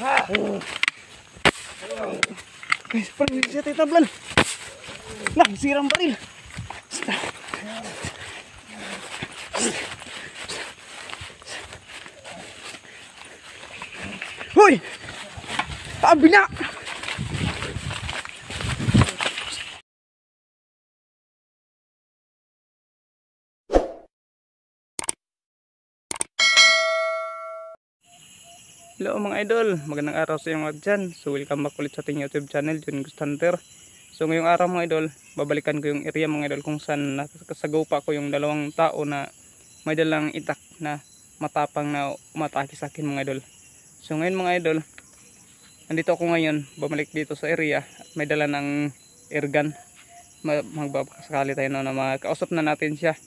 Guys, parang hindi siya titablan. Lah, sirang baril. Hoy! Tabi na! Hello mga idol, magandang araw sa inyo mga dyan. So welcome back ulit sa ating YouTube channel, John Ghost Hunter. So ngayong araw mga idol, babalikan ko yung area mga idol kung saan nakasagawa ko yung dalawang tao na may dalang itak na matapang na umatake sa akin mga idol. So ngayon mga idol, nandito ako ngayon, bumalik dito sa area at may dala ng airgun. Magbabakasakali tayo na makausap na natin siya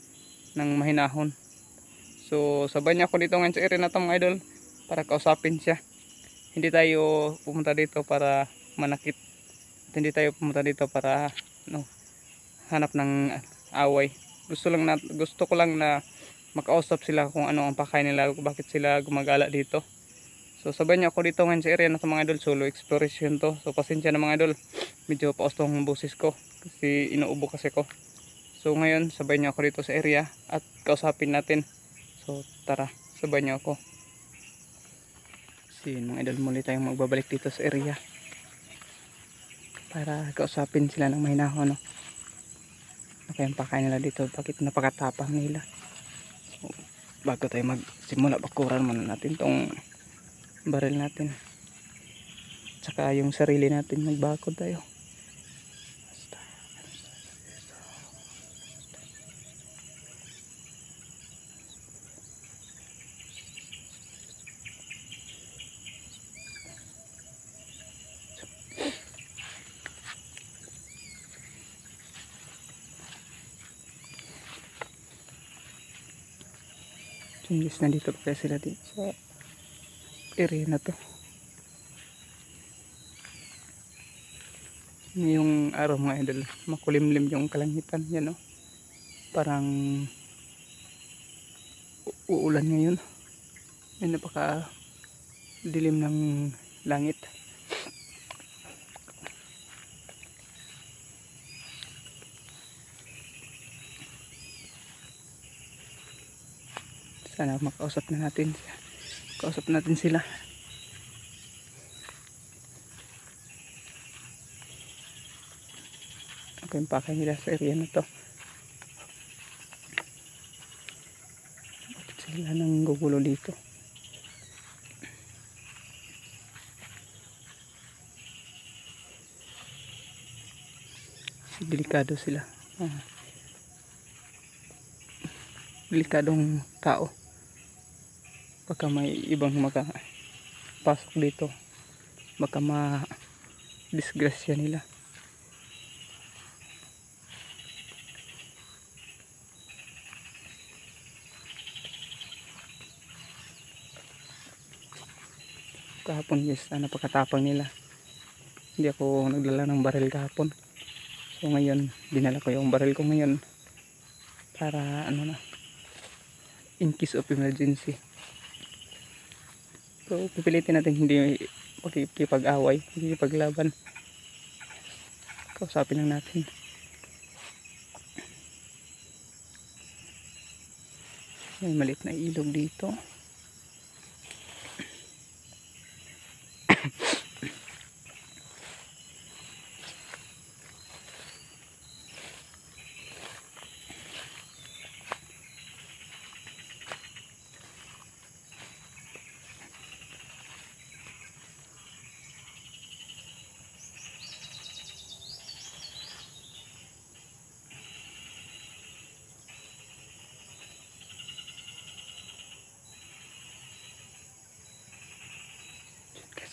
ng mahinahon. So sabay niya ako dito ngayon sa area na ito mga idol, para kausapin siya. Hindi tayo pumunta dito para manakit. At hindi tayo pumunta dito para hanap ng away. Gusto ko lang na makausap sila kung ano ang pakay nila, bakit sila gumagala dito. So sabay niyo ako dito ngayon sa area na ito mga idol. Solo exploration to. So pasensya na mga idol, medyo paustong ang boses ko kasi inuubo kasi ko. So ngayon sabay niyo ako dito sa area at kausapin natin. So tara, sabay niyo ako. Mga idol, muli tayong magbabalik dito sa area para kausapin sila ng mahinahon, no? Ano kayang pakay nila dito, bakit napakatapang nila. So, bago tayo magsimula, bakuran muna natin tong baril natin, tsaka yung sarili natin, magbakod tayo. Imbis na dito kaya sila dito sa area na to. Ngayong araw mga idol, makulimlim yung kalangitan yan, no? Parang uulan ngayon. Ay, napaka dilim ng langit. Sana makausap na natin siya. Kausap natin sila. Okay, yung pakay nila sa area na to. Bakit sila nang gugulo dito? Delikado sila. Delikadong tao. Baka may ibang makapasok dito, baka ma-disgrasya nila. Kahapon guys, napakatapang nila. Hindi ako nagdala ng baril kahapon. So ngayon, dinala ko yung baril ko ngayon para in case of emergency. So pipilitin natin hindi makikipag-away, hindi paglaban. Kausapin lang natin. May maliit na ilog dito.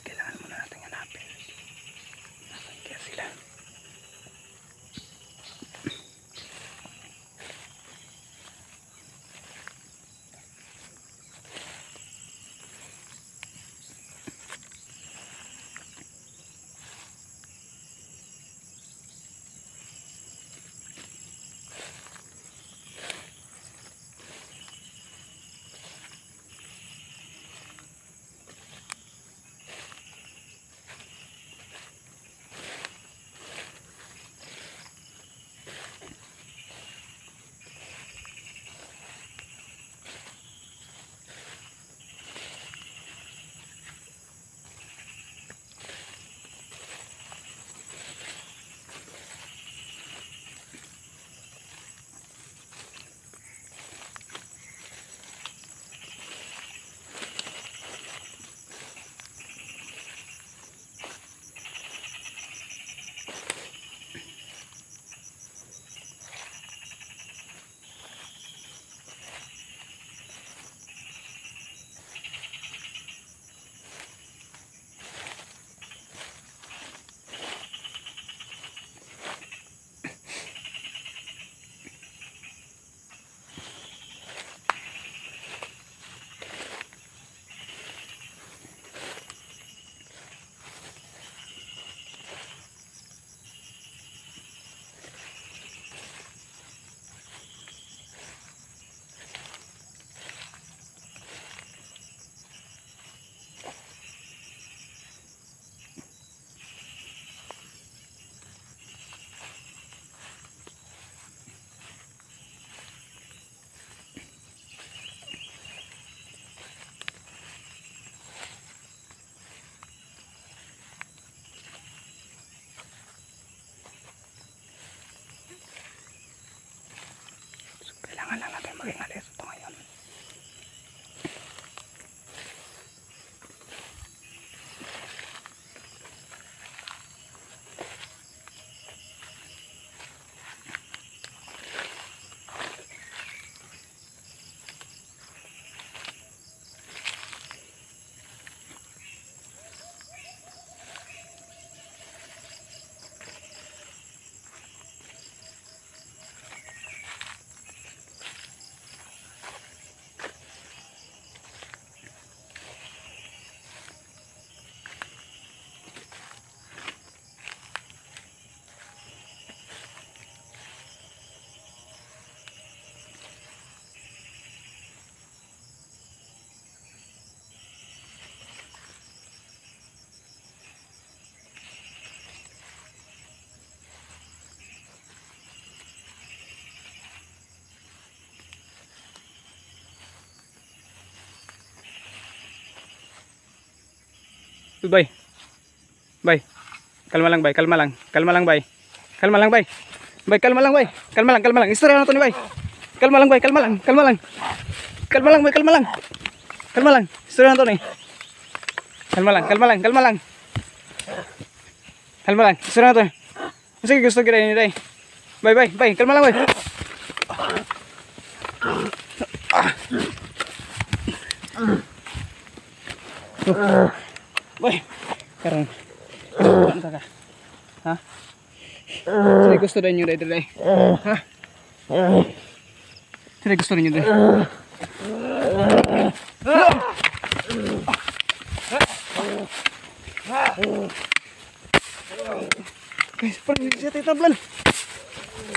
Kailangan mo na Bay. Bay. Kalma lang, bay. Kalma lang. Kalma lang, bay. Kalma lang, bay. Bay, kalma lang, bay. Kalma lang, kalma lang. Istorya na to ni bay. Kalma lang, bay. Kalma lang. Kalma lang. Kalma lang, bay. Kalma lang. Kalma lang. Istorya na to ni. Kalma lang, kalma lang, kalma lang. Kalma lang. Istorya na to. Sige, gusto kita ni day. Bay, bay, bay. Kalma lang, bay. Bay. Karang. Kanta ka. Ha? Sige, gusto din nyo day. Ha? Sige, gusto din nyo day. Guys, parang hindi siya titablan.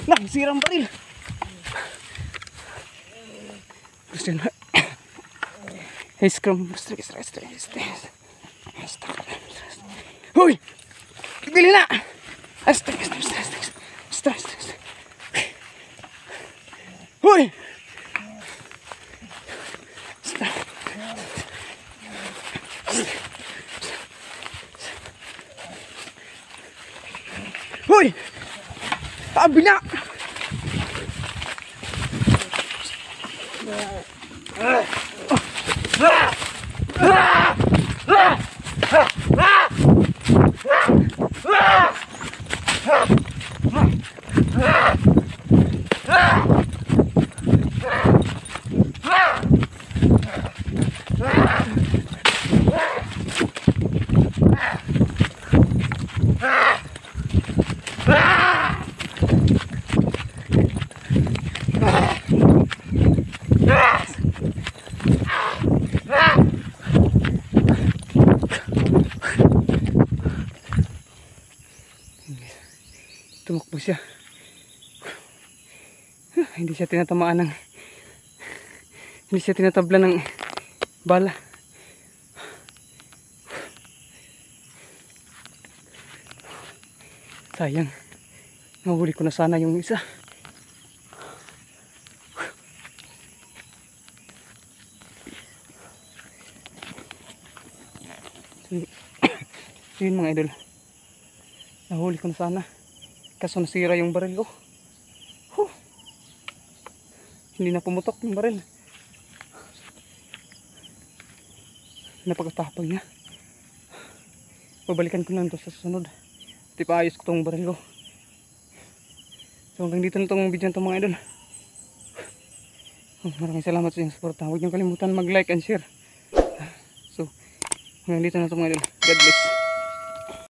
Nah, sirang baril. Gusto na. Hey, scrum. Hoy! Bili na! Hoy! Hoy! Tabi na! Tumakbo siya. Hindi siya tinatamaan ng hindi siya tinatabla ng bala. Sayang. Nahuli ko na sana yung isa. So, yun mga idol. Nahuli ko na sana. Kaso nasira yung baril ko. Hindi na pumutok yung baril. Napakatapang niya. Babalikan ko lang ito sa susunod. At ipaayos ko itong baril ko. So hanggang dito na itong video na ito mga idol. Maraming salamat sa inyong support. Huwag niyong kalimutan mag-like and share. So hanggang dito na ito mga idol. God bless.